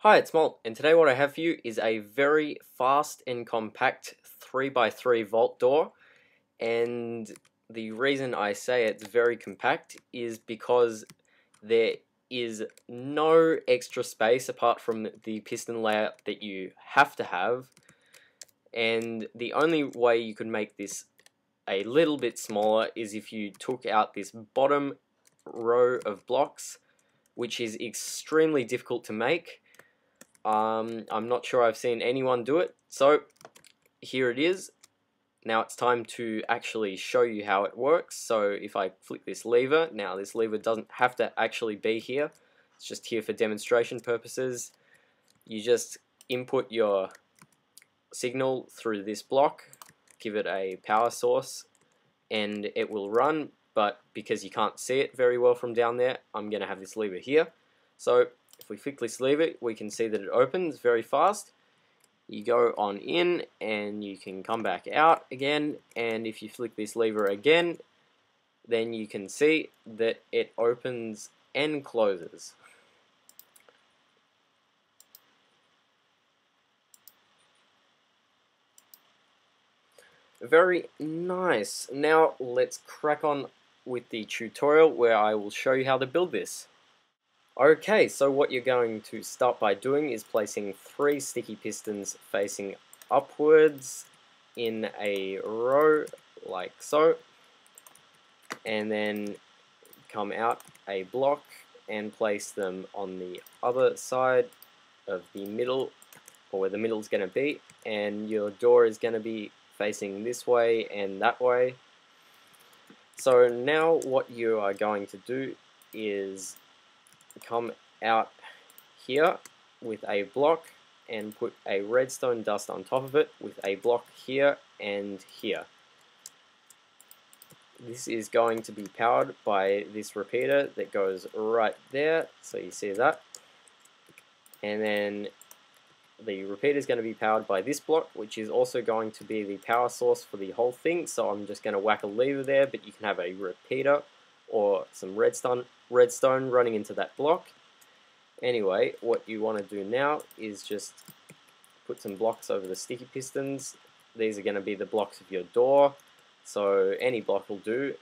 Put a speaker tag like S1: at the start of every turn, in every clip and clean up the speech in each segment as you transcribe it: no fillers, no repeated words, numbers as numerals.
S1: Hi, it's Malt, and today what I have for you is a very fast and compact 3x3 vault door. And the reason I say it's very compact is because there is no extra space apart from the piston layout that you have to have. And the only way you could make this a little bit smaller is if you took out this bottom row of blocks, which is extremely difficult to make. I'm not sure I've seen anyone do it, so here it is. Now it's time to actually show you how it works. So if I flick this lever, now this lever doesn't have to actually be here, it's just here for demonstration purposes. You just input your signal through this block, give it a power source, and it will run, but because you can't see it very well from down there, I'm going to have this lever here. So if we flick this lever, we can see that it opens very fast. You go on in and you can come back out again, and if you flick this lever again, then you can see that it opens and closes. Very nice. Now let's crack on with the tutorial where I will show you how to build this. Okay, so what you're going to start by doing is placing 3 sticky pistons facing upwards in a row like so, and then come out a block and place them on the other side of the middle, or where the middle is going to be, and your door is going to be facing this way and that way. So now what you are going to do is come out here with a block and put a redstone dust on top of it with a block here and here. This is going to be powered by this repeater that goes right there, so you see that. And then the repeater is going to be powered by this block, which is also going to be the power source for the whole thing. So I'm just going to whack a lever there, but you can have a repeater or some redstone running into that block. Anyway, what you want to do now is just put some blocks over the sticky pistons. These are going to be the blocks of your door, so any block will do.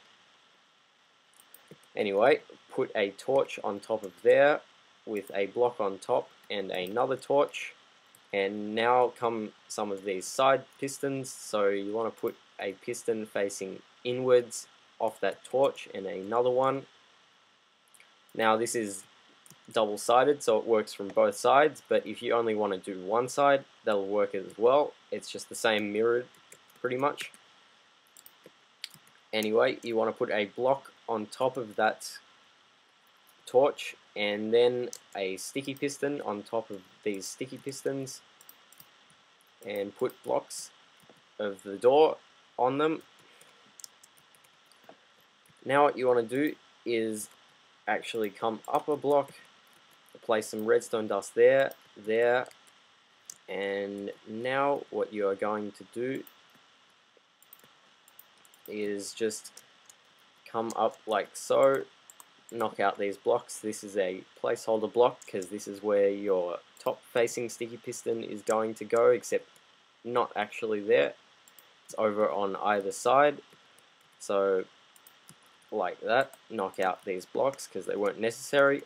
S1: Anyway, put a torch on top of there with a block on top and another torch. And now come some of these side pistons, so you want to put a piston facing inwards off that torch and another one. Now this is double-sided, so it works from both sides, but if you only want to do one side, that'll work as well. It's just the same mirrored pretty much. Anyway, you want to put a block on top of that torch and then a sticky piston on top of these sticky pistons, and put blocks of the door on them. Now what you want to do is actually come up a block, place some redstone dust there, and now what you are going to do is just come up like so, knock out these blocks. This is a placeholder block because this is where your top facing sticky piston is going to go, except not actually there. It's over on either side. So like that, knock out these blocks because they weren't necessary.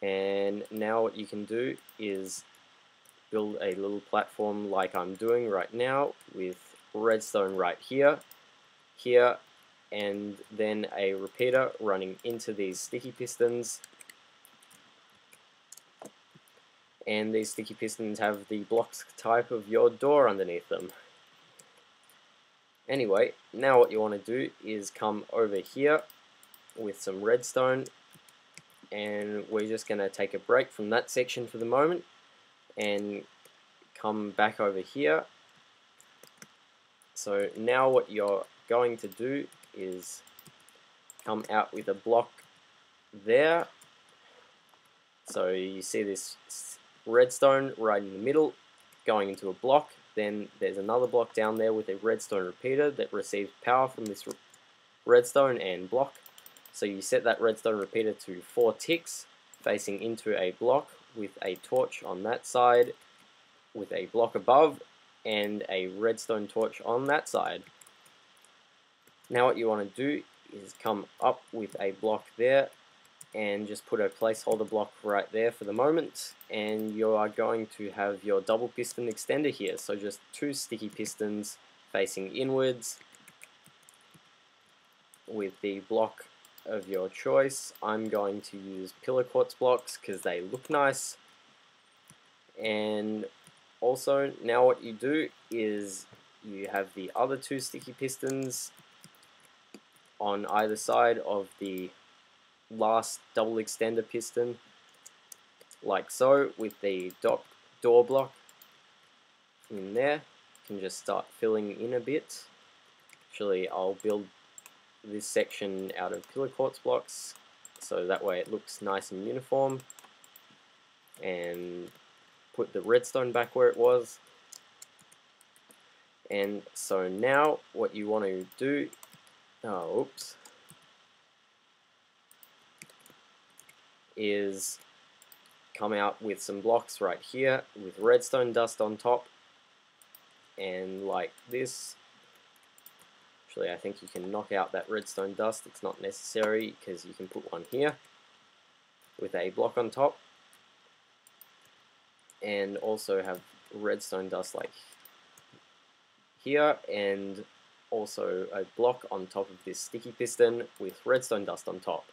S1: And now what you can do is build a little platform like I'm doing right now with redstone right here, and then a repeater running into these sticky pistons. And these sticky pistons have the blocks type of your door underneath them. Anyway, now what you want to do is come over here with some redstone, and we're just going to take a break from that section for the moment and come back over here. So now what you're going to do is come out with a block there. So you see this redstone right in the middle going into a block. Then there's another block down there with a redstone repeater that receives power from this redstone and block. So you set that redstone repeater to 4 ticks facing into a block with a torch on that side, with a block above, and a redstone torch on that side. Now what you want to do is come up with a block there and just put a placeholder block right there for the moment, and you are going to have your double piston extender here. So just 2 sticky pistons facing inwards with the block of your choice. I'm going to use pillar quartz blocks because they look nice. And also now what you do is you have the other 2 sticky pistons on either side of the last double extender piston, like so, with the door block in there. You can just start filling in a bit. Actually, I'll build this section out of pillar quartz blocks so that way it looks nice and uniform, and put the redstone back where it was. And so now what you want to do, is come out with some blocks right here with redstone dust on top, and like this. Actually, I think you can knock out that redstone dust. It's not necessary because you can put one here with a block on top, and also have redstone dust like here, and also a block on top of this sticky piston with redstone dust on top.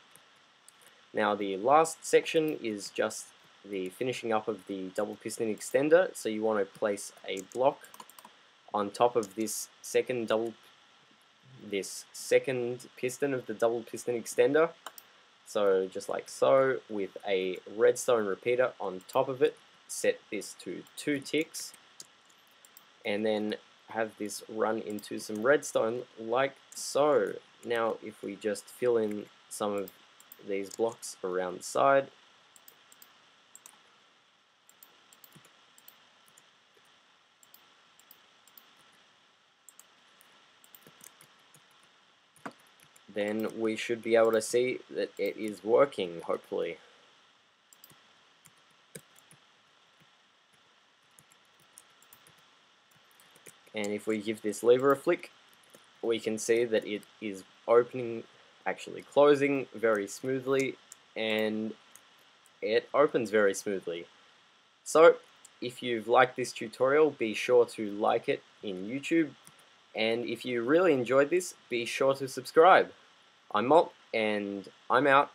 S1: Now the last section is just the finishing up of the double piston extender, so you want to place a block on top of this second piston of the double piston extender. So just like so, with a redstone repeater on top of it. Set this to 2 ticks, and then have this run into some redstone like so. Now if we just fill in some of these blocks around the side, then we should be able to see that it is working, hopefully. And if we give this lever a flick, we can see that it is actually closing very smoothly, and it opens very smoothly. So if you've liked this tutorial, be sure to like it in YouTube, and if you really enjoyed this, be sure to subscribe. I'm Malt, and I'm out.